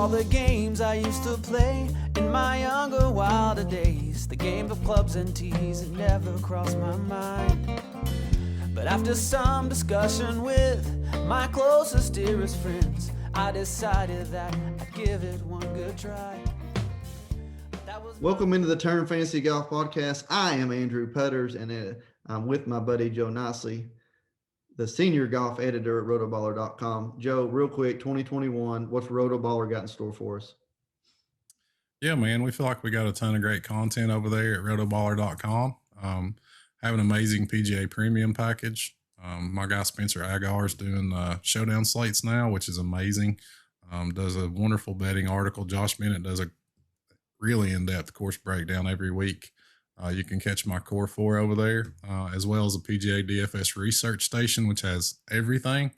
all the games I used to play in my younger, wilder days. The game of clubs and tees, it never crossed my mind. But after some discussion with my closest, dearest friends, I decided that I'd give it one good try. Welcome into the Turn Fantasy Golf Podcast. I am Andrew Putters, and I'm with my buddy Joe Nicely, the senior golf editor at Rotoballer.com. Joe, real quick, 2021, what's Rotoballer got in store for us? Yeah, man, we feel like we got a ton of great content over there at Rotoballer.com. Have an amazing PGA Premium Package. My guy Spencer Agar is doing showdown slates now, which is amazing. Does a wonderful betting article. Josh Bennett does a really in-depth course breakdown every week. You can catch my Core 4 over there, as well as a PGA DFS research station, which has everything.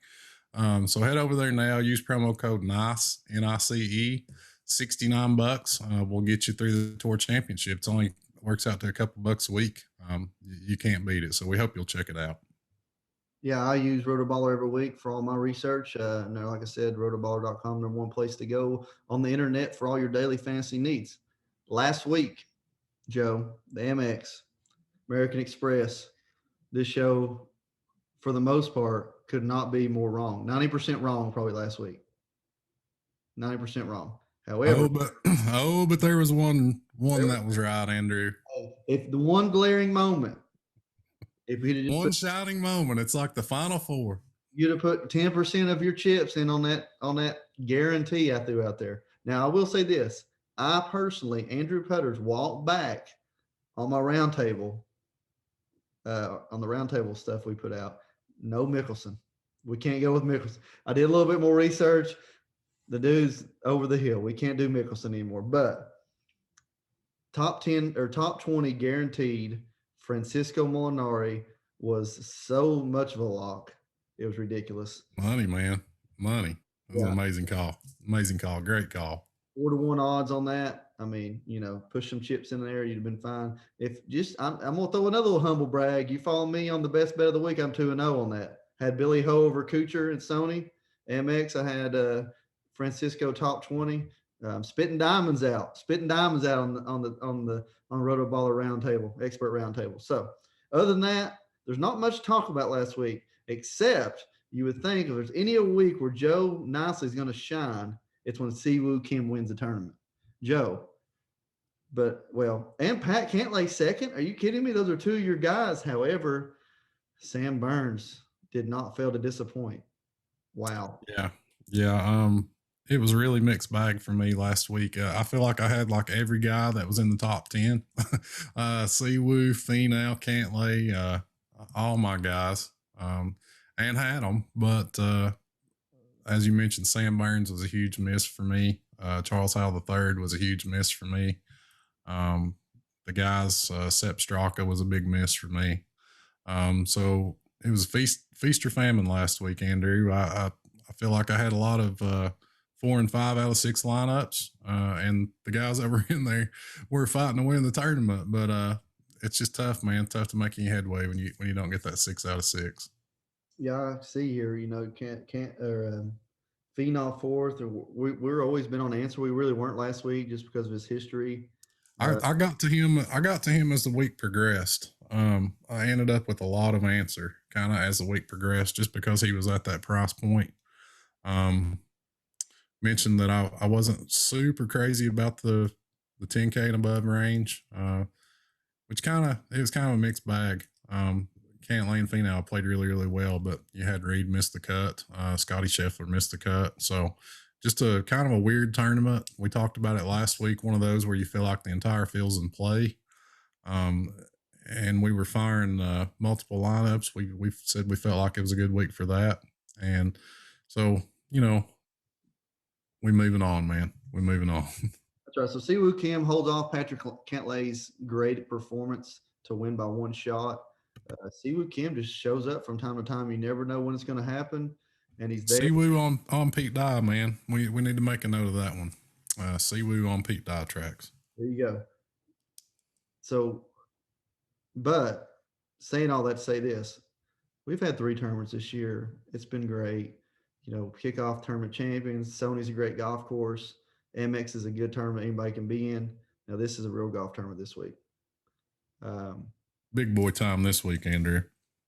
So head over there now. Use promo code NICE, N-I-C-E, $69. We'll get you through the Tour Championship. It's only works out to a couple bucks a week. You can't beat it. So we hope you'll check it out. Yeah, I use Rotoballer every week for all my research. And like I said, Rotoballer.com, number one place to go on the internet for all your daily fantasy needs. Last week, Joe, the Amex, American Express, this show, for the most part, could not be more wrong. 90% wrong probably last week. 90% wrong. However, but there was one that was right, Andrew. If the one glaring moment, if we just one shouting moment, it's like the Final Four. You'd have put 10% of your chips in on that guarantee I threw out there. Now I will say this: I personally, Andrew Putters, walked back on my roundtable, on the roundtable stuff we put out. No Mickelson. We can't go with Mickelson. I did a little bit more research. The dude's over the hill. We can't do Mickelson anymore. But top 10 or top 20 guaranteed, Francisco Molinari was so much of a lock. It was ridiculous. Money, man. Money. It was an amazing call. Amazing call. Great call. 4-1 odds on that. I mean, push some chips in there, you'd have been fine. I'm going to throw another little humble brag. You follow me on the best bet of the week. I'm 2-0 on that. Had Billy Ho over Kuchar and Sony. MX, I had Francisco top 20. Spitting diamonds out on the Rotoballer roundtable, expert roundtable. So other than that, there's not much to talk about last week, except you would think if there's any a week where Joe Nicely is going to shine, it's when Siwoo Kim wins the tournament. Joe. And Pat Cantlay second. Are you kidding me? Those are two of your guys. However, Sam Burns did not fail to disappoint. Wow. Yeah. It was a really mixed bag for me last week. I feel like I had like every guy that was in the top 10. Siwoo, Finau, Cantlay, all my guys, and had them. But as you mentioned, Sam Burns was a huge miss for me. Charles Howell III was a huge miss for me. The guys, Sepp Straka was a big miss for me. So it was feast or famine last week, Andrew. I feel like I had a lot of 4 and 5 out of 6 lineups, and the guys that were in there were fighting to win the tournament. But it's just tough, man. Tough to make any headway when you don't get that 6 out of 6. Yeah, I see here. Finau fourth. We're always been on Answer. We really weren't last week just because of his history. I got to him. I got to him as the week progressed. I ended up with a lot of Answer kind of as the week progressed, just because he was at that price point. Mentioned that I wasn't super crazy about the 10K and above range, which it was kind of a mixed bag. Cantlay and Finau played really, really well, but you had Reed miss the cut. Scotty Scheffler missed the cut. So just a kind of a weird tournament. We talked about it last week, one of those where you feel like the entire field's in play. And we were firing multiple lineups. We said we felt like it was a good week for that. And so, we're moving on, man. We're moving on. That's right. So Siwoo Kim holds off Patrick Cantlay's great performance to win by one shot. Siwoo Kim just shows up from time to time. You never know when it's going to happen, and he's there. Siwoo on Pete Dye, man. We need to make a note of that one. Siwoo on Pete Dye tracks. There you go. So, but saying all that to say this, we've had 3 tournaments this year. It's been great. Kickoff tournament champions. Sony's a great golf course. Amex is a good tournament anybody can be in. Now, this is a real golf tournament this week. Big boy time this week, Andrew.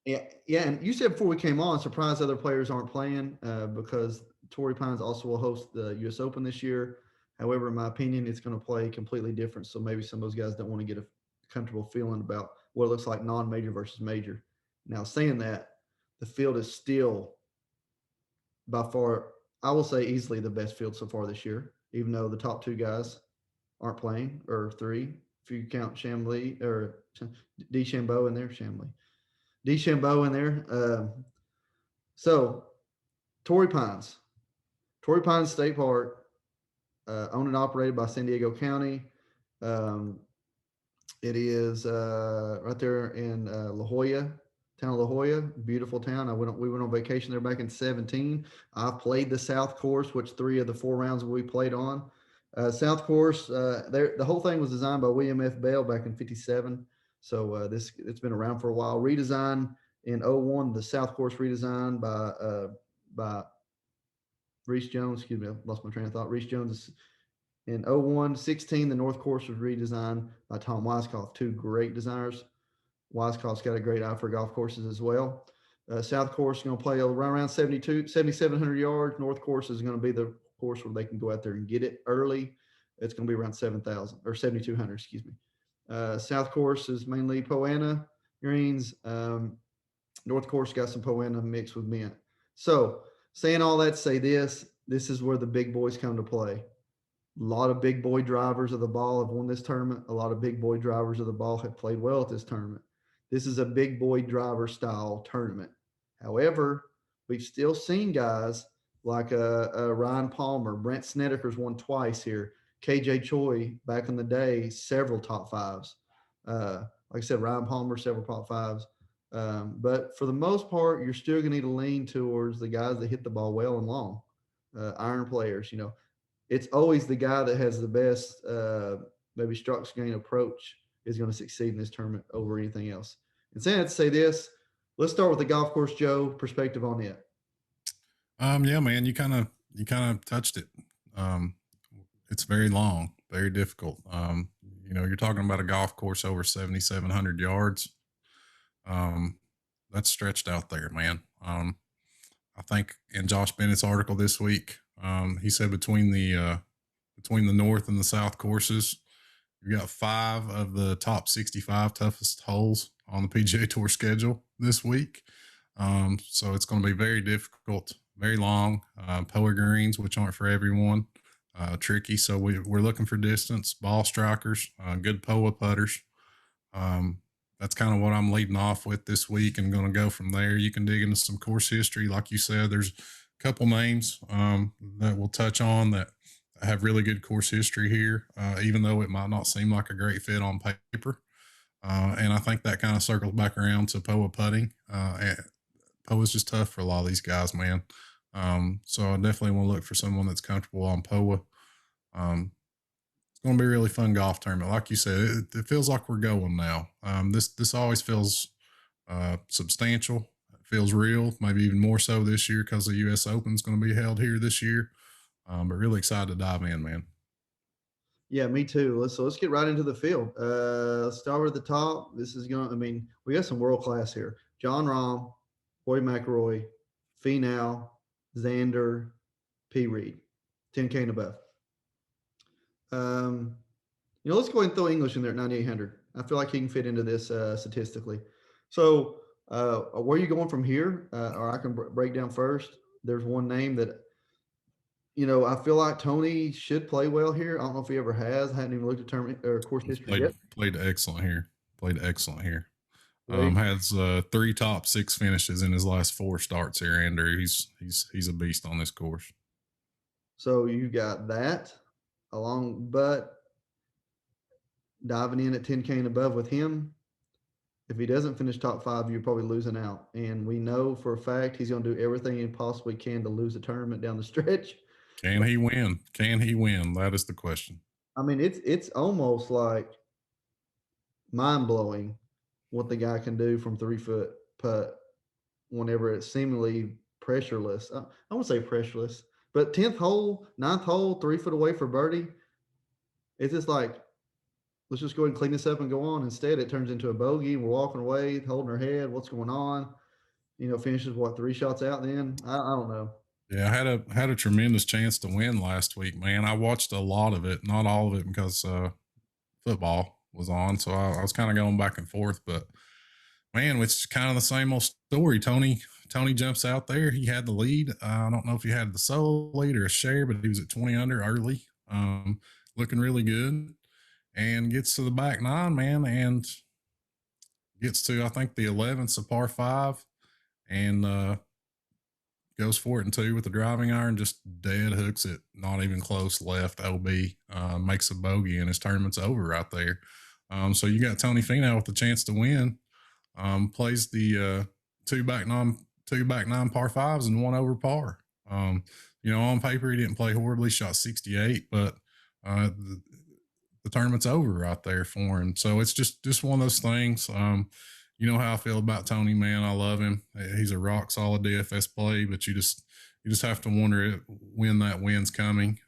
Yeah, and you said before we came on, surprised other players aren't playing because Torrey Pines also will host the U.S. Open this year. However, in my opinion, it's going to play completely different. So maybe some of those guys don't want to get a comfortable feeling about what it looks like non-major versus major. Now, saying that, the field is still by far, I will say, easily the best field so far this year, even though the top two guys aren't playing, or three, if you count Chambly or DeChambeau in there, DeChambeau in there. So, Torrey Pines State Park, owned and operated by San Diego County. It is right there in La Jolla, town of La Jolla, beautiful town. We went on vacation there back in 2017. I played the South Course, which 3 of the 4 rounds we played on. South Course, the whole thing was designed by William F. Bell back in 57. So it's been around for a while. Redesigned in 01, the South Course redesigned by Reese Jones. Excuse me, I lost my train of thought. Reese Jones in 01, 16, the North Course was redesigned by Tom Weiskopf, 2 great designers. Weiskopf's got a great eye for golf courses as well. South Course is going to play around 7,700 yards. North Course is going to be the course where they can go out there and get it early. It's going to be around 7,000 or 7,200, excuse me. South Course is mainly Poana greens. North Course got some Poana mixed with mint. So, saying all that, say this is where the big boys come to play. A lot of big boy drivers of the ball have won this tournament. A lot of big boy drivers of the ball have played well at this tournament. This is a big boy driver style tournament. However, we've still seen guys like Ryan Palmer, Brent Snedeker's won twice here, KJ Choi back in the day, several top 5s. Like I said, Ryan Palmer, several top 5s. But for the most part, you're still going to need to lean towards the guys that hit the ball well and long, iron players. It's always the guy that has the best maybe strokes gain approach is going to succeed in this tournament over anything else. And saying that to say this, let's start with the golf course, Joe, perspective on it. Yeah, man, you kind of touched it. It's very long, very difficult. You're talking about a golf course over 7,700 yards. That's stretched out there, man. I think in Josh Bennett's article this week, he said between the North and the South courses, you got 5 of the top 65 toughest holes on the PGA Tour schedule this week. So it's going to be very difficult, very long. POA greens, which aren't for everyone, tricky. So we're looking for distance, ball strikers, good POA putters. That's kind of what I'm leading off with this week and going to go from there. You can dig into some course history. Like you said, there's a couple names that we'll touch on that have really good course history here, even though it might not seem like a great fit on paper. And I think that kind of circles back around to POA putting. POA is just tough for a lot of these guys, man. So I definitely want to look for someone that's comfortable on POA. It's going to be a really fun golf tournament. Like you said, it feels like we're going now. This always feels substantial. It feels real, maybe even more so this year because the U.S. Open is going to be held here this year. But really excited to dive in, man. Yeah, me too. Let's get right into the field. Let's start at the top. We got some world class here. John Rahm, Rory McIlroy, Finau, Xander, P. Reed, 10K and above. Let's go ahead and throw English in there at 9,800. I feel like he can fit into this statistically. So, where are you going from here? Or I can break down first. There's one name that, I feel like Tony should play well here. I don't know if he ever has. I hadn't even looked at tournament or course history yet. Played excellent here. Has 3 top 6 finishes in his last 4 starts here, Andrew. He's a beast on this course. So you got that but diving in at 10K and above with him, if he doesn't finish top 5, you're probably losing out. And we know for a fact he's going to do everything he possibly can to lose the tournament down the stretch. Can he win? That is the question. I mean, it's almost like mind-blowing what the guy can do from 3-foot putt whenever it's seemingly pressureless. I won't say pressureless, But 10th hole, 9th hole, 3 foot away for birdie. It's just like, let's just go ahead and clean this up and go on. Instead, it turns into a bogey. We're walking away, holding our head. What's going on? Finishes what, 3 shots out then? I don't know. Yeah, I had a tremendous chance to win last week, man. I watched a lot of it, not all of it because football was on, so I was kind of going back and forth. But man, it's kind of the same old story. Tony jumps out there. He had the lead. I don't know if he had the sole lead or a share, but he was at 20 under early, looking really good, and gets to the back nine, man, and gets to I think the 11th, a par five, and goes for it in two with the driving iron, just dead hooks it, not even close left. OB makes a bogey, and his tournament's over right there. So you got Tony Finau with the chance to win. Plays the two back nine par fives and one over par. On paper he didn't play horribly, shot 68, but the tournament's over right there for him. So it's just one of those things. You know how I feel about Tony, man. I love him. He's a rock solid DFS play, but you just have to wonder when that win's coming.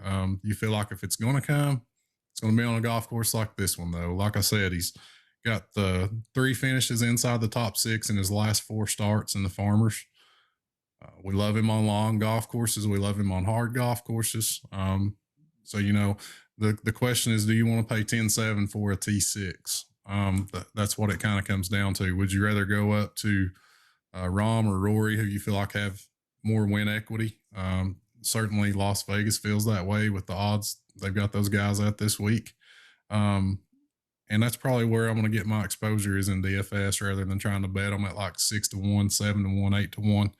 You feel like if it's going to come, it's going to be on a golf course like this one, though. Like I said, he's got the 3 finishes inside the top 6 in his last 4 starts in the Farmers. We love him on long golf courses. We love him on hard golf courses. So, the question is, do you want to pay 10-7 for a T6? That's what it kind of comes down to. Would you rather go up to Rahm or Rory, who you feel like have more win equity? Certainly Las Vegas feels that way with the odds they've got those guys at this week. And that's probably where I'm going to get my exposure is in DFS rather than trying to bet them at like 6-1, 7-1,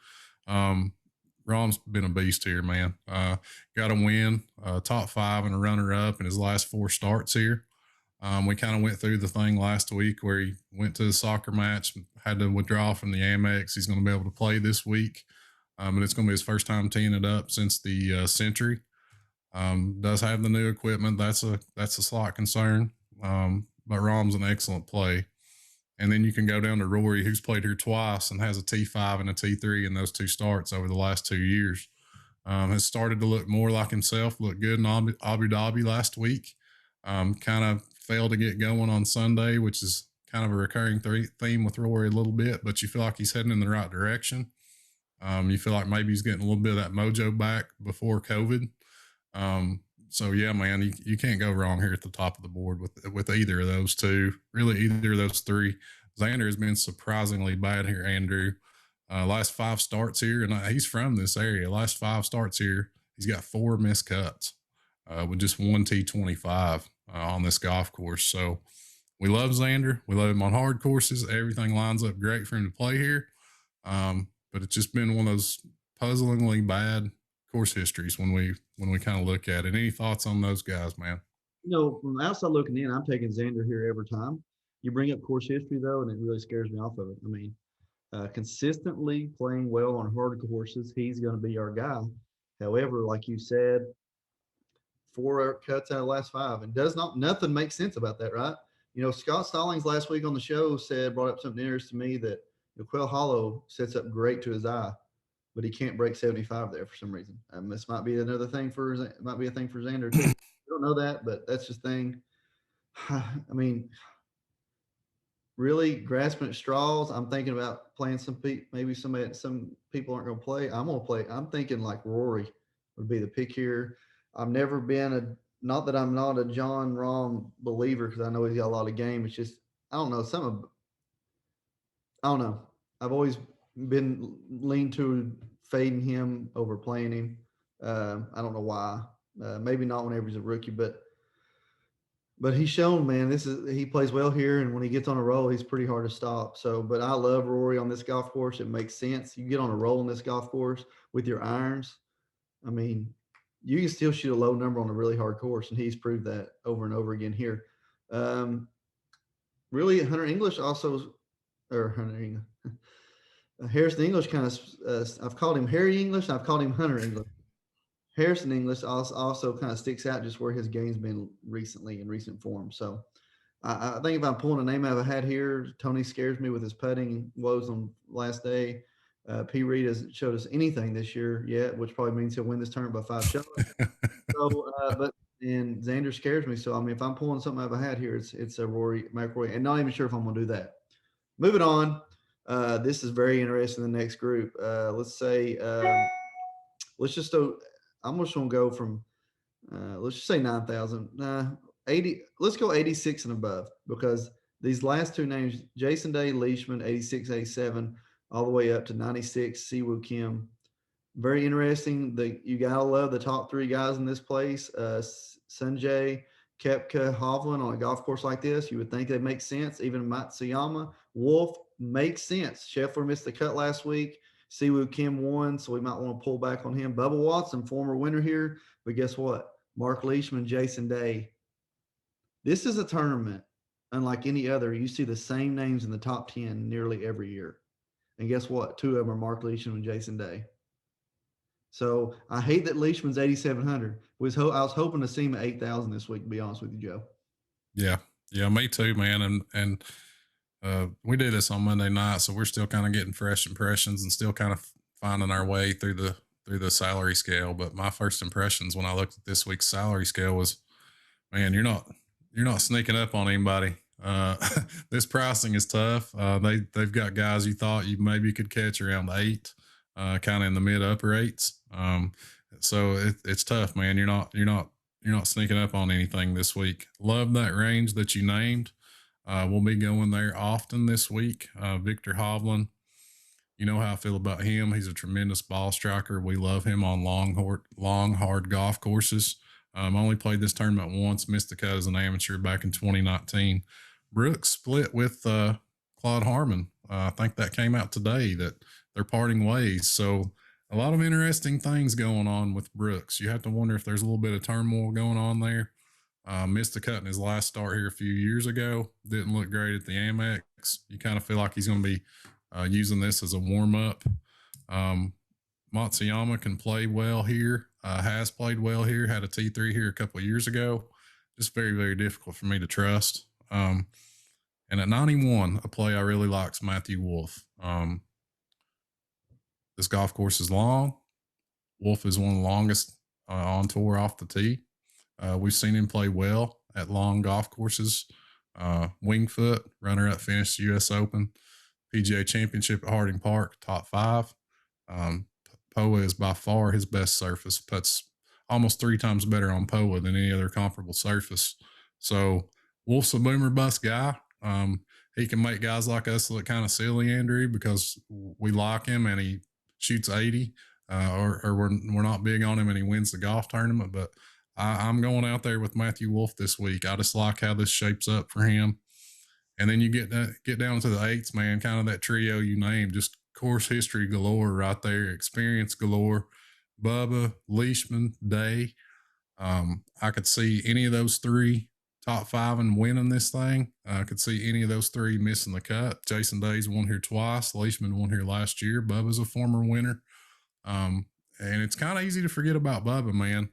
8-1. Rahm's been a beast here, man. Got a win, top 5 and a runner up in his last 4 starts here. We kind of went through the thing last week where he went to the soccer match, had to withdraw from the Amex. He's going to be able to play this week. And it's going to be his first time teeing it up since the Century. Does have the new equipment. That's a slight concern. But Rahm's an excellent play. And then you can go down to Rory, who's played here twice and has a T5 and a T3 in those 2 starts over the last 2 years. Has started to look more like himself, looked good in Abu Dhabi last week. Kind of failed to get going on Sunday, which is kind of a recurring theme with Rory a little bit, but you feel like he's heading in the right direction. You feel like maybe he's getting a little bit of that mojo back before COVID. So yeah, man, you can't go wrong here at the top of the board with either of those 2, really either of those 3. Xander has been surprisingly bad here, Andrew. Last 5 starts here, and he's from this area. Last 5 starts here, he's got 4 missed cuts with just 1 T25 on this golf course. So we love Xander. We love him on hard courses. Everything lines up great for him to play here. But it's just been one of those puzzlingly bad course histories when we kind of look at it. Any thoughts on those guys, man? From the outside looking in, I'm taking Xander here every time. You bring up course history, though, and it really scares me off of it. I mean, consistently playing well on hard courses, he's going to be our guy. However, like you said, 4 cuts out of the last 5, and nothing makes sense about that, right? Scott Stallings last week on the show brought up something interesting to me that Quail Hollow sets up great to his eye, but he can't break 75 there for some reason. This might be a thing for Xander too. I don't know that, but that's just thing. I mean, really grasping at straws. I'm thinking about playing some people aren't going to play. I'm going to play. I'm thinking like Rory would be the pick here. I've never been not that I'm not a John Rahm believer because I know he's got a lot of game. It's just, I don't know. I don't know. I've always been leaned to fading him over playing him. I don't know why. Maybe not whenever he's a rookie, but he's shown, man, he plays well here, and when he gets on a roll, he's pretty hard to stop. So, but I love Rory on this golf course. It makes sense. You get on a roll on this golf course with your irons. I mean, you can still shoot a low number on a really hard course, and he's proved that over and over again here. Really, Hunter English also, or Hunter English, Harrison English kind of, I've called him Harry English. I've called him Hunter English. Harrison English also kind of sticks out just where his game's been recently in recent form. So I think if I'm pulling a name out of a hat here, Tony scares me with his putting woes on last day. P. Reed hasn't showed us anything this year yet, which probably means he'll win this tournament by 5 shots. So, and Xander scares me. So, I mean, if I'm pulling something out of a hat here, it's a Rory McIlroy, and not even sure if I'm going to do that. Moving on. This is very interesting. The next group. Let's say, let's just go. I'm just going to go from, let's just say 9,000. 80. Let's go 86 and above, because these last two names, Jason Day, Leishman, 86, 87, all the way up to 96, Siwoo Kim. Very interesting. You gotta love the top three guys in this place. Sanjay, Kepka, Hovland on a golf course like this. You would think they make sense. Even Matsuyama, Wolf makes sense. Scheffler missed the cut last week. Siwoo Kim won, so we might want to pull back on him. Bubba Watson, former winner here, but guess what? Mark Leishman, Jason Day. This is a tournament unlike any other. You see the same names in the top 10 nearly every year. And guess what? Two of them are Mark Leishman and Jason Day. So I hate that Leishman's 8,700. I was hoping to see him at 8,000 this week, to be honest with you, Joe. Yeah, me too, man. And we do this on Monday night, so we're still kind of getting fresh impressions and still kind of finding our way through the salary scale. But my first impressions when I looked at this week's salary scale was, man, you're not sneaking up on anybody. This pricing is tough. They've got guys you thought you maybe could catch around 8, kind of in the mid upper 8s. So it's tough, man. You're not sneaking up on anything this week. Love that range that you named. We'll be going there often this week. Victor Hovland, you know how I feel about him. He's a tremendous ball striker. We love him on long, hard golf courses. Only played this tournament once, missed the cut as an amateur back in 2019. Brooks split with Claude Harmon. I think that came out today that they're parting ways. So a lot of interesting things going on with Brooks. You have to wonder if there's a little bit of turmoil going on there. Missed the cut in his last start here a few years ago. Didn't look great at the Amex. You kind of feel like he's going to be using this as a warm-up. Matsuyama can play well here, has played well here, had a T3 here a couple of years ago. Just very, very difficult for me to trust. And at 91, a play I really like is Matthew Wolff. This golf course is long. Wolff is one of the longest on tour off the tee. We've seen him play well at long golf courses. Wingfoot, runner-up finish U.S. Open, PGA Championship at Harding Park, top 5. POA is by far his best surface. Puts almost 3 times better on POA than any other comparable surface. So Wolff's a boomer bust guy. He can make guys like us look kind of silly, Andrew, because we like him and he shoots 80, or we're not big on him and he wins the golf tournament. But I'm going out there with Matthew Wolff this week. I just like how this shapes up for him. And then you get down to the 8s, man, kind of that trio you named, just course history galore right there, experience galore. Bubba, Leishman, Day. I could see any of those 3 top 5 and winning this thing. I could see any of those 3 missing the cut. Jason Day's won here twice. Leishman won here last year. Bubba's a former winner. And it's kind of easy to forget about Bubba, man.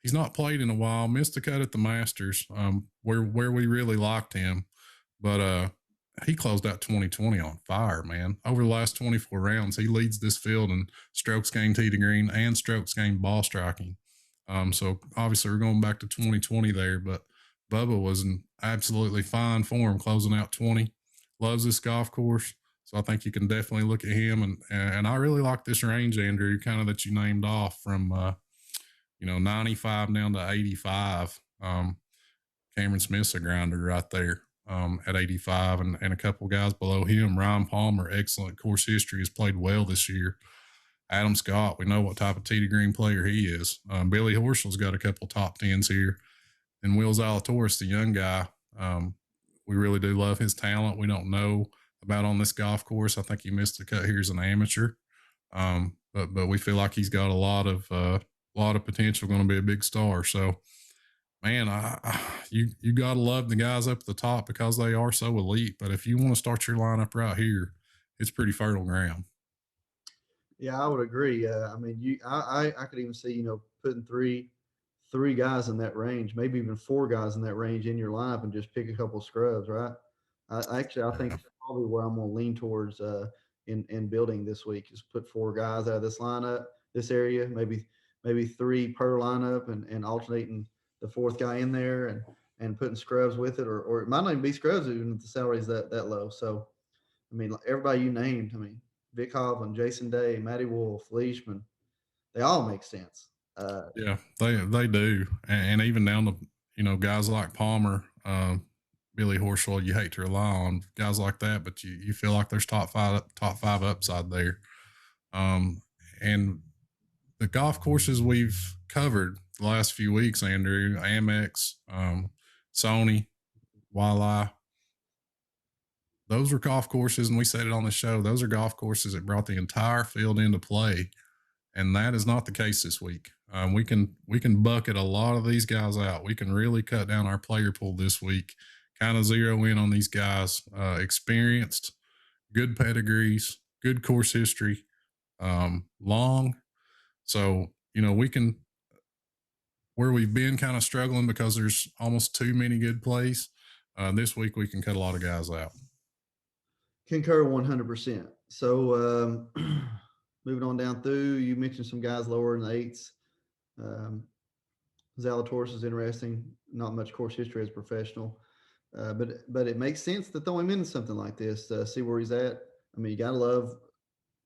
He's not played in a while. Missed the cut at the Masters, where we really liked him. But he closed out 2020 on fire, man. Over the last 24 rounds, he leads this field in strokes gained tee to green and strokes gained ball striking. So obviously we're going back to 2020 there, but Bubba was in absolutely fine form closing out 20. Loves this golf course. So I think you can definitely look at him. And I really like this range, Andrew, kind of that you named off from, 95 down to 85. Cameron Smith's a grinder right there at 85, and a couple guys below him. Ryan Palmer, excellent course history, has played well this year. Adam Scott, we know what type of tee to green player he is. Billy Horschel's got a couple top 10s here. And Will Zalatoris, the young guy, we really do love his talent. We don't know about on this golf course. I think he missed the cut here as an amateur. But we feel like he's got a lot of potential, going to be a big star. So, man, you got to love the guys up at the top because they are so elite. But if you want to start your lineup right here, it's pretty fertile ground. Yeah, I would agree. I mean, I could even see, putting three guys in that range, maybe even 4 guys in that range in your lineup and just pick a couple of scrubs, right? I think that's probably where I'm going to lean towards in building this week. Just put 4 guys out of this lineup, this area, maybe 3 per lineup, and alternating the 4th guy in there and putting scrubs with it, or it might not even be scrubs even if the salary's that low. So, I mean, everybody you named, I mean, Vic Hovland, Jason Day, Matty Wolf, Leishman, they all make sense. Yeah, they do, and even down to guys like Palmer, Billy Horschel. You hate to rely on guys like that, but you feel like there's top five upside there. And the golf courses we've covered the last few weeks, Andrew, Amex, Sony, Walleye, those were golf courses, and we said it on the show, those are golf courses that brought the entire field into play. And that is not the case this week. We can bucket a lot of these guys out. We can really cut down our player pool this week, kind of zero in on these guys, experienced, good pedigrees, good course history, long. So, we can, where we've been kind of struggling because there's almost too many good plays, this week we can cut a lot of guys out. Concur 100%. So, moving on down through, you mentioned some guys lower in the 8s. Zalatoris is interesting. Not much course history as a professional, but it makes sense to throw him into something like this. See where he's at. I mean, you gotta love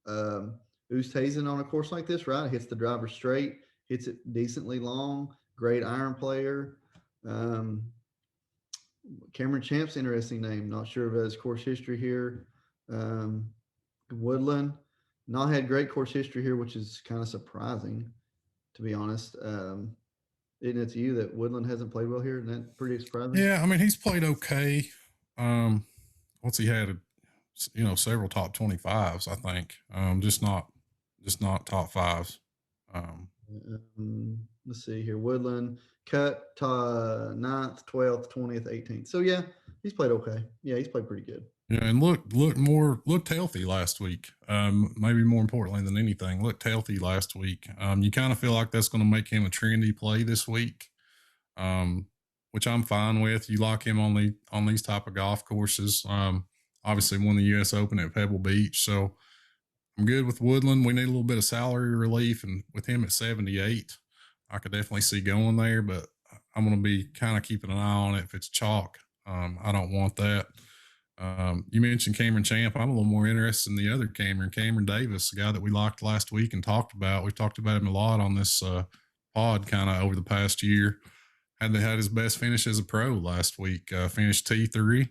Oosthuizen on a course like this, right? Hits the driver straight, hits it decently long. Great iron player. Cameron Champ's interesting name. Not sure of his course history here. Woodland. Not had great course history here, which is kind of surprising, to be honest. Isn't it to you that Woodland hasn't played well here? Isn't that pretty surprising? Yeah, I mean, he's played okay. What's he had? Several top 25s, I think. Just not top 5s. Let's see here. Woodland cut 9th, 12th, 20th, 18th. So yeah, he's played okay. Yeah, he's played pretty good. Yeah, and looked healthy last week. Maybe more importantly than anything, looked healthy last week. You kind of feel like that's going to make him a trendy play this week, which I'm fine with. You like him on these type of golf courses. Obviously won the U.S. Open at Pebble Beach, so I'm good with Woodland. We need a little bit of salary relief, and with him at 78, I could definitely see going there. But I'm going to be kind of keeping an eye on it if it's chalk. I don't want that. You mentioned Cameron Champ. I'm a little more interested in the other Cameron Davis, the guy that we liked last week and talked about. We've talked about him a lot on this pod kind of over the past year. Had his best finish as a pro last week. Finished T3.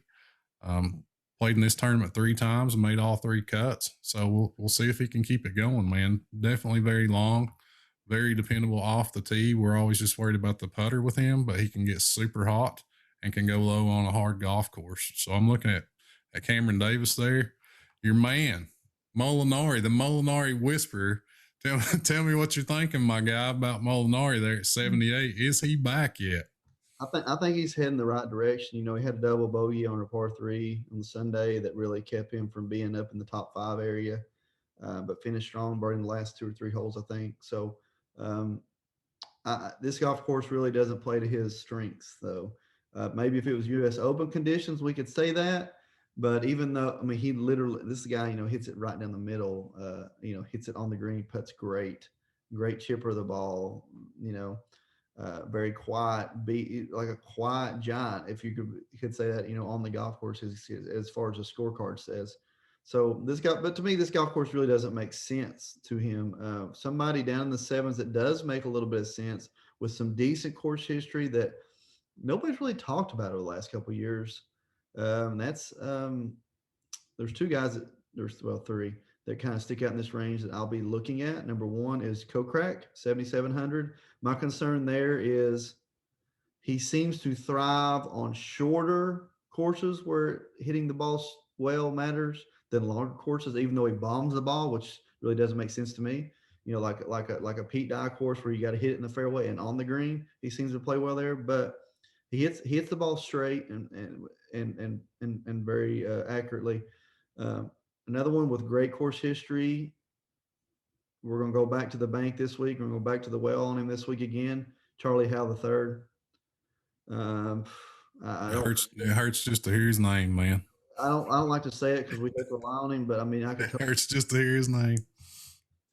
Played in this tournament 3 times and made all 3 cuts. So we'll see if he can keep it going, man. Definitely very long, very dependable off the tee. We're always just worried about the putter with him, but he can get super hot and can go low on a hard golf course. So I'm looking at Cameron Davis there. Your man, Molinari, the Molinari whisperer. Tell me what you're thinking, my guy, about Molinari there at 78. Is he back yet? I think he's heading the right direction. He had a double bogey on a par 3 on the Sunday that really kept him from being up in the top 5 area, but finished strong, burning the last 2 or 3 holes, I think. So this golf course really doesn't play to his strengths, though. Maybe if it was U.S. Open conditions, we could say that. But even though, I mean, he literally, this guy, hits it right down the middle, hits it on the green, putts great chipper of the ball, very quiet, like a quiet giant, if you could say that, on the golf course as far as the scorecard says. So but to me, this golf course really doesn't make sense to him. Somebody down in the 7s that does make a little bit of sense with some decent course history that nobody's really talked about over the last couple of years. There's 2 guys there's 3 that kind of stick out in this range that I'll be looking at. Number 1 is Kokrak, 7,700. My concern there is he seems to thrive on shorter courses where hitting the ball well matters than longer courses, even though he bombs the ball, which really doesn't make sense to me. Like a Pete Dye course where you got to hit it in the fairway and on the green. He seems to play well there, but he hits the ball straight and very accurately. Another one with great course history. We're going to go back to the bank this week. We're going to go back to the well on him this week again. Charlie Howe III. It hurts just to hear his name, man. I don't like to say it because we both rely on him, but I mean, It hurts just to hear his name.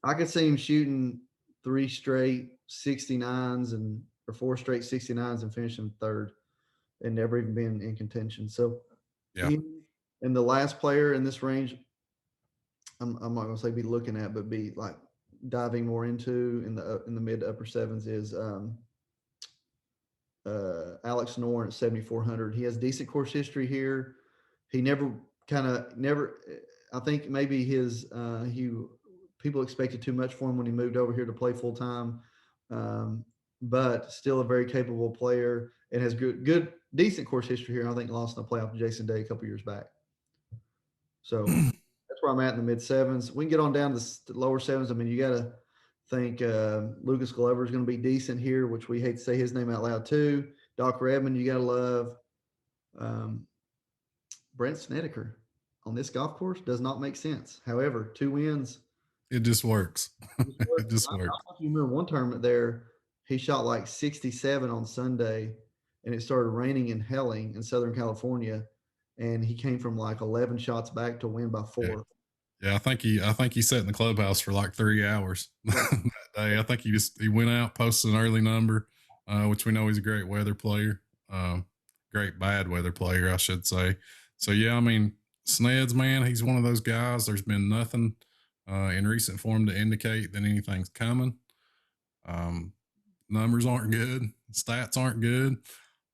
I could see him shooting 3 straight 69s or 4 straight 69s and finishing third and never even being in contention. So, Yeah. and the last player in this range, I'm not going to say be looking at, but be like diving more into in the mid to upper sevens is Alex Noren at 7,400. He has decent course history here. He never. I think maybe people expected too much for him when he moved over here to play full time, but still a very capable player and has decent course history here. I think lost in the playoff to Jason Day a couple years back. So that's where I'm at in the mid sevens. We can get on down to the lower sevens. I mean, you got to think Lucas Glover is going to be decent here, which we hate to say his name out loud too. Doc Redmond, you got to love. Brent Snedeker on this golf course does not make sense. However, 2 wins. It just works. It just I don't works. know if you remember one tournament there, he shot like 67 on Sunday, and it started raining and helling in Southern California, and he came from like 11 shots back to win by 4. Yeah, I think he sat in the clubhouse for like 3 hours that day. I think he went out, posted an early number, which we know he's a great weather player, great bad weather player, I should say. So yeah, I mean, Sneds, man, he's one of those guys. There's been nothing in recent form to indicate that anything's coming. Numbers aren't good, stats aren't good,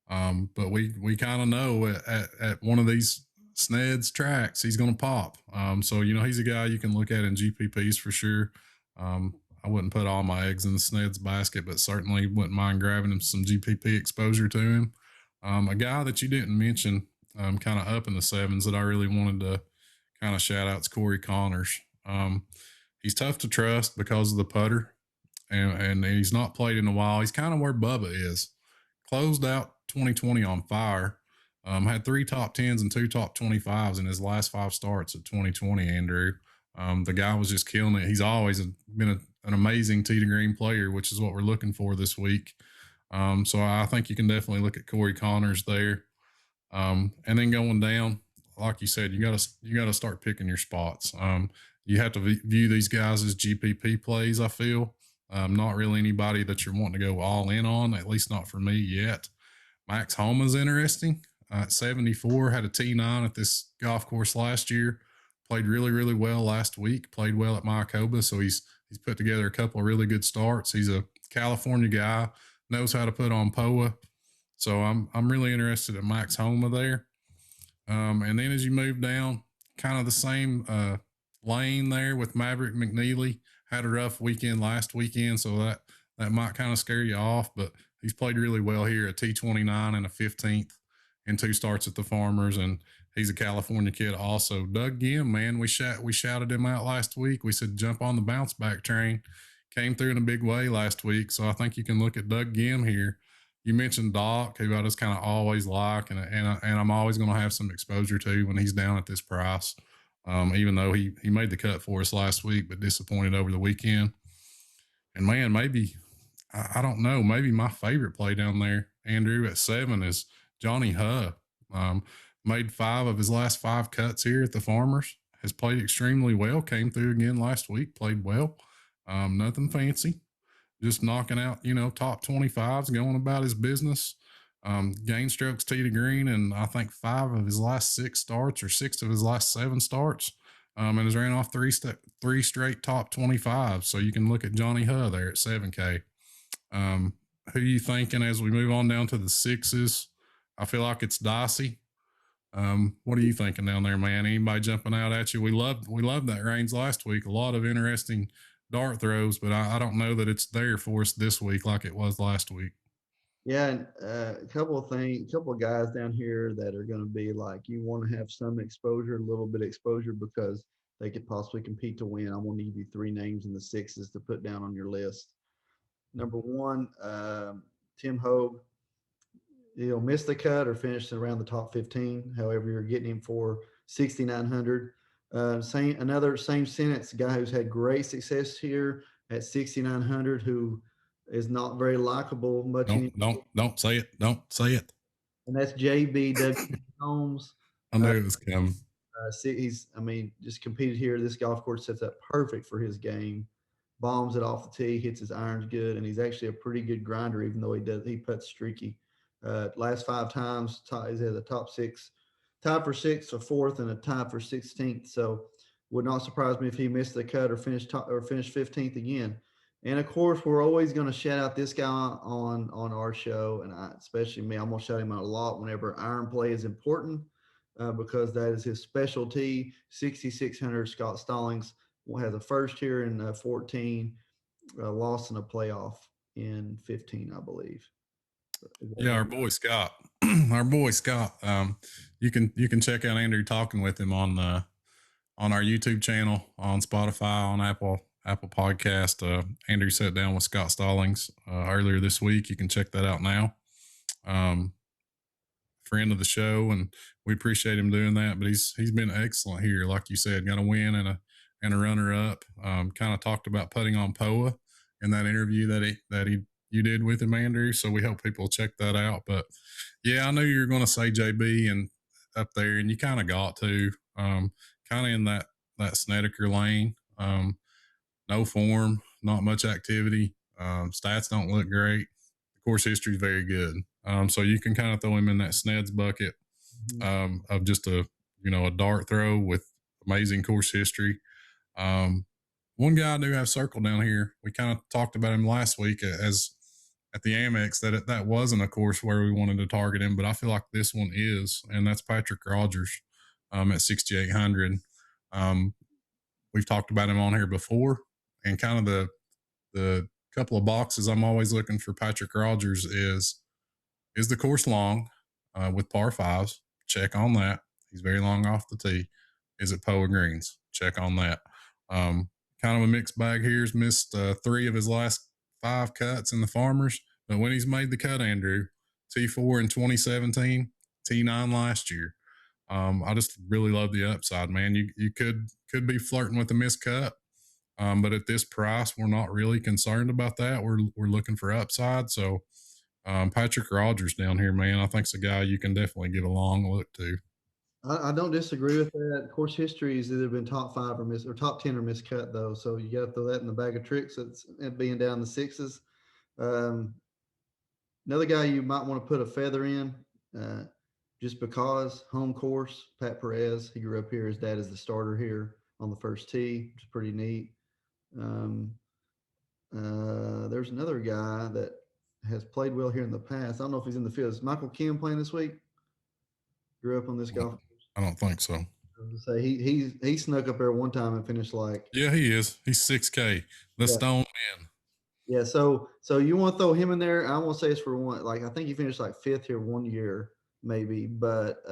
but we kind of know at one of these Sneds tracks he's going to pop. So he's a guy you can look at in GPPs for sure. I wouldn't put all my eggs in the Sneds basket, but certainly wouldn't mind grabbing him some GPP exposure to him. A guy that you didn't mention, kind of up in the sevens that I really wanted to kind of shout out is Corey Connors. He's tough to trust because of the putter, and he's not played in a while. He's kind of where Bubba is. Closed out 2020 on fire. Had 3 top 10s and 2 top 25s in his last 5 starts of 2020, Andrew. The guy was just killing it. He's always been an amazing tee to green player, which is what we're looking for this week. So I think you can definitely look at Corey Connors there. And then going down, like you said, you gotta start picking your spots. You have to view these guys as GPP plays, I feel. Not really anybody that you're wanting to go all in on, at least not for me yet. Max Homa's interesting. At 74, had a T9 at this golf course last year. Played really, really well last week. Played well at Mayakoba, so he's put together a couple of really good starts. He's a California guy, knows how to put on POA. So I'm really interested in Max Homa there. And then as you move down, kind of the same lane there with Maverick McNeely. Had a rough weekend last weekend, so that might kind of scare you off, but he's played really well here, a T29 and a 15th in 2 starts at the Farmers, and he's a California kid also. Doug Gim, man, we shouted him out last week. We said jump on the bounce back train. Came through in a big way last week, so I think you can look at Doug Gim here. You mentioned Doc, who I just kind of always like, and I'm always going to have some exposure to when he's down at this price. Even though he made the cut for us last week, but disappointed over the weekend. And man, maybe, I don't know, maybe my favorite play down there, Andrew, at 7 is Johnny Huh. Made 5 of his last 5 cuts here at the Farmers. Has played extremely well. Came through again last week. Played well. Nothing fancy. Just knocking out, top 25s, going about his business. Gain strokes tee to green, and I think 5 of his last 6 starts or 6 of his last 7 starts. And has ran off 3 straight top 25s. So you can look at Johnny Huh there at 7K. Who are you thinking as we move on down to the 6s? I feel like it's dicey. What are you thinking down there, man? Anybody jumping out at you? We loved that range last week. A lot of interesting dart throws, but I don't know that it's there for us this week like it was last week. Yeah, and a couple of guys down here that are going to be like you want to have some exposure, a little bit of exposure because they could possibly compete to win. I want to give you 3 names in the 6s to put down on your list. Number 1, Tim Hogue. He'll miss the cut or finish around the top 15. However, you're getting him for 6,900. Same sentence, guy who's had great success here at 6,900, who is not very likable much. Don't say it. Don't say it. And that's JB Holmes. I knew it was coming. I mean, just competed here. This golf course sets up perfect for his game. Bombs it off the tee, hits his irons good, and he's actually a pretty good grinder, even though he puts streaky. Last 5 times, he's had the top 6, tied for 6th or 4th, and a tie for 16th. So, would not surprise me if he missed the cut or finished 15th again. And of course, we're always going to shout out this guy on our show, and especially me. I'm going to shout him out a lot whenever iron play is important, because that is his specialty. 6,600 Scott Stallings has a first here in 14, lost in a playoff in 15, I believe. Yeah, our boy Scott. Our boy Scott. You can check out Andrew talking with him on our YouTube channel, on Spotify, on Apple Podcast. Andrew sat down with Scott Stallings earlier this week. You can check that out now. Friend of the show, and we appreciate him doing that. But he's been excellent here, like you said, got a win and a runner up. Kind of talked about putting on POA in that interview that you did with him, Andrew. So we hope people check that out. But yeah, I knew you were going to say JB and up there, and you kind of got to kind of in that Snedeker lane. No form, not much activity. Stats don't look great. The course history is very good. So you can kind of throw him in that Sneds bucket of just a dart throw with amazing course history. One guy I do have circled down here. We kind of talked about him last week as at the Amex that wasn't a course where we wanted to target him, but I feel like this one is, and that's Patrick Rogers at 6,800. We've talked about him on here before, and kind of the couple of boxes I'm always looking for Patrick Rogers is the course long with par 5s? Check on that. He's very long off the tee. Is it POA greens? Check on that. Kind of a mixed bag here. He's missed 3 of his last 5 cuts in the Farmers, but when he's made the cut, Andrew, T4 in 2017, T9 last year. I just really love the upside, man. You could be flirting with a missed cut, but at this price, we're not really concerned about that. We're looking for upside. So Patrick Rogers down here, man, I think's a guy you can definitely give a long look to. I don't disagree with that. Course history has either been top 5 or top 10 or miscut, though. So you got to throw that in the bag of tricks. It's being down the 6s. Another guy you might want to put a feather in, just because home course, Pat Perez. He grew up here. His dad is the starter here on the first tee, which is pretty neat. There's another guy that has played well here in the past. I don't know if he's in the field. Is Michael Kim playing this week? Grew up on this golf course. I don't think so. Say he snuck up there one time and finished like. Yeah, he is. He's 6K. The Stone Man. Yeah, so you want to throw him in there? I won't say it's for one. Like I think he finished like 5th here one year, maybe, but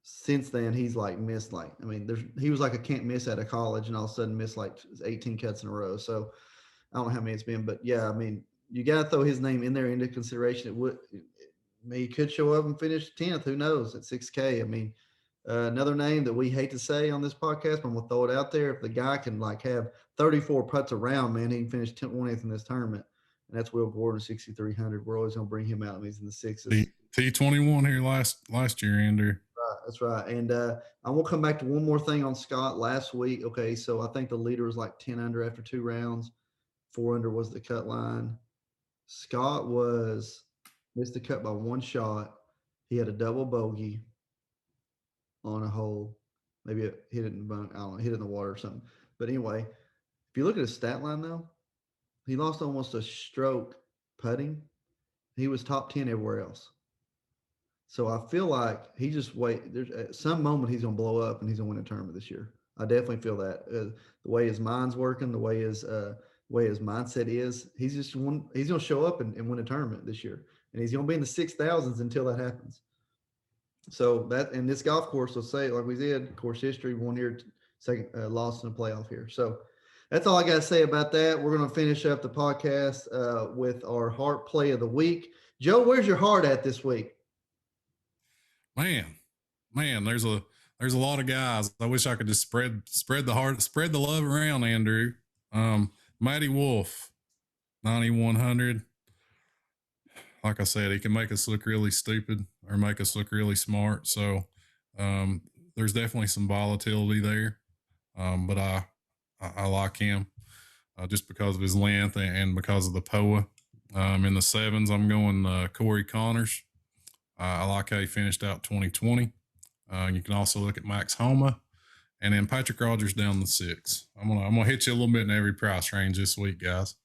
since then he's like missed he was like a can't miss out of college, and all of a sudden missed like 18 cuts in a row. So I don't know how many it's been, but yeah, I mean you got to throw his name in there into consideration. He could show up and finish 10th. Who knows at 6K? I mean, another name that we hate to say on this podcast, but I'm gonna throw it out there. If the guy can like have 34 putts around, man, he can finish 20th in this tournament, and that's Will Gordon, 6,300. We're always gonna bring him out, and he's in the 6s. T21 here last year, Andrew. Right, that's right. And I will come back to one more thing on Scott last week. Okay, so I think the leader was like 10 under after 2 rounds. 4 under was the cut line. Scott missed the cut by 1 shot. He had a double bogey on a hole. Maybe it hit it in the bone. I don't know, hit it in the water or something. But anyway, if you look at his stat line though, he lost almost a stroke putting. He was top 10 everywhere else. So I feel like he just there's at some moment he's gonna blow up and he's gonna win a tournament this year. I definitely feel that. The way his mind's working, the way his mindset is, he's gonna show up and win a tournament this year. And he's gonna be in the 6,000s until that happens. So that, and this golf course will say, like we did, course history, 1 year, second loss in a playoff here. So that's all I got to say about that. We're going to finish up the podcast with our heart play of the week. Joe, where's your heart at this week? Man, there's a lot of guys. I wish I could just spread the love around, Andrew. Matty Wolf, 9,100. Like I said, he can make us look really stupid or make us look really smart. So there's definitely some volatility there, but I like him just because of his length and because of the POA. In the sevens, I'm going Corey Connors. I like how he finished out 2020. You can also look at Max Homa, and then Patrick Rogers down the 6. I'm gonna hit you a little bit in every price range this week, guys.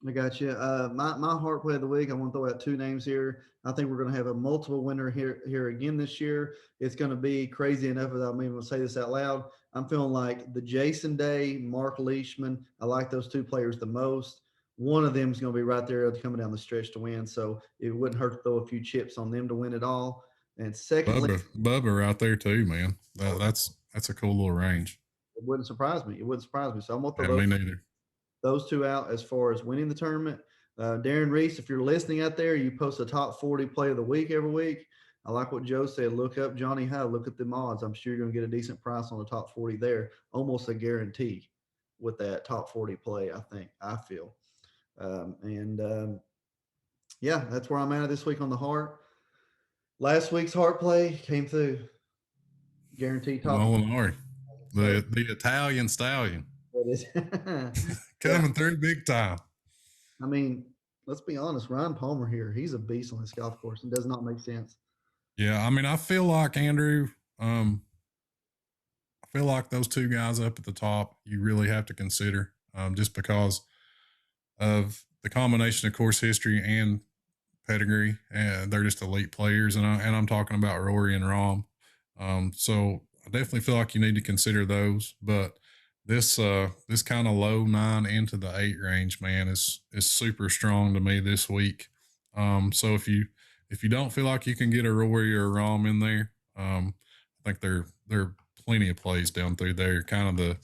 I got you. My heart play of the week. I want to throw out 2 names here. I think we're going to have a multiple winner here again this year. It's going to be crazy enough without me even say this out loud. I'm feeling like the Jason Day, Mark Leishman. I like those 2 players the most. One of them is going to be right there coming down the stretch to win. So it wouldn't hurt to throw a few chips on them to win it all. And secondly, Bubba right there too, man. That's a cool little range. It wouldn't surprise me. So I'm going to Yeah, throw me neither. those 2 out as far as winning the tournament. Darren Reese, if you're listening out there, you post a top 40 play of the week every week. I like what Joe said. Look up Johnny Howe. Look at the odds. I'm sure you're going to get a decent price on the top 40 there. Almost a guarantee with that top 40 play, I feel. Yeah, that's where I'm at this week on the heart. Last week's heart play came through. Guaranteed top. Molinari, the Italian stallion. It is. Coming through big time. I mean, let's be honest. Ryan Palmer here, he's a beast on this golf course and does not make sense. Yeah, I mean, I feel like Andrew. I feel like those 2 guys up at the top, you really have to consider, just because of the combination of course history and pedigree. And they're just elite players, and I'm talking about Rory and Rahm. So I definitely feel like you need to consider those, but this kind of low 9 into the 8 range, man, is super strong to me this week. So if you don't feel like you can get a Rory or a Rahm in there, I think there are plenty of plays down through there, kind of the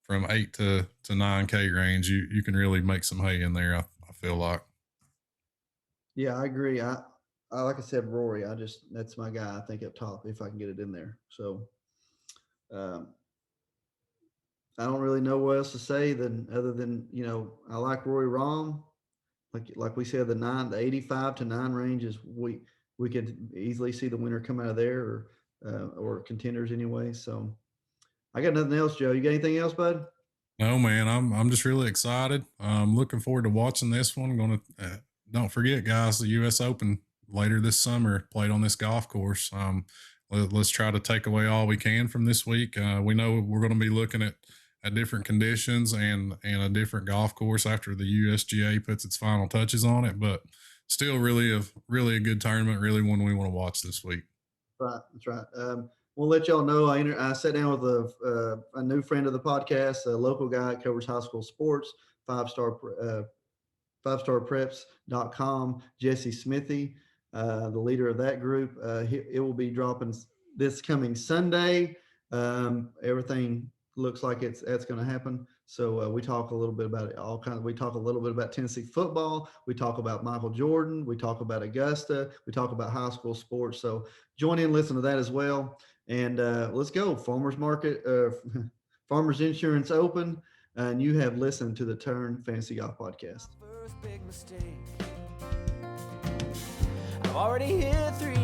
from 8 to 9K range. You can really make some hay in there. I feel like. Yeah, I agree. I like I said, Rory. That's my guy. I think up top if I can get it in there. So. I don't really know what else to say other than I like Rory Rahm. Like we said, the 85 to 9 range is we could easily see the winner come out of there or contenders anyway. So I got nothing else, Joe. You got anything else, bud? No, man. I'm just really excited. I'm looking forward to watching this one. Don't forget, guys, the U.S. Open later this summer played on this golf course. Let's try to take away all we can from this week. We know we're going to be looking at different conditions and a different golf course after the USGA puts its final touches on it, but still really a good tournament, really one we want to watch this week. Right. That's right. We'll let y'all know. I sat down with a new friend of the podcast, a local guy that covers high school sports, 5starpreps.com, Jesse Smithy, the leader of that group. It will be dropping this coming Sunday. Everything looks like that's going to happen. So we talk a little bit about it. We talk a little bit about Tennessee football. We talk about Michael Jordan. We talk about Augusta. We talk about high school sports. So join in, listen to that as well. And let's go. Farmers Insurance Open. And you have listened to the Turn Fantasy Golf Podcast. First big mistake. I've already hit 3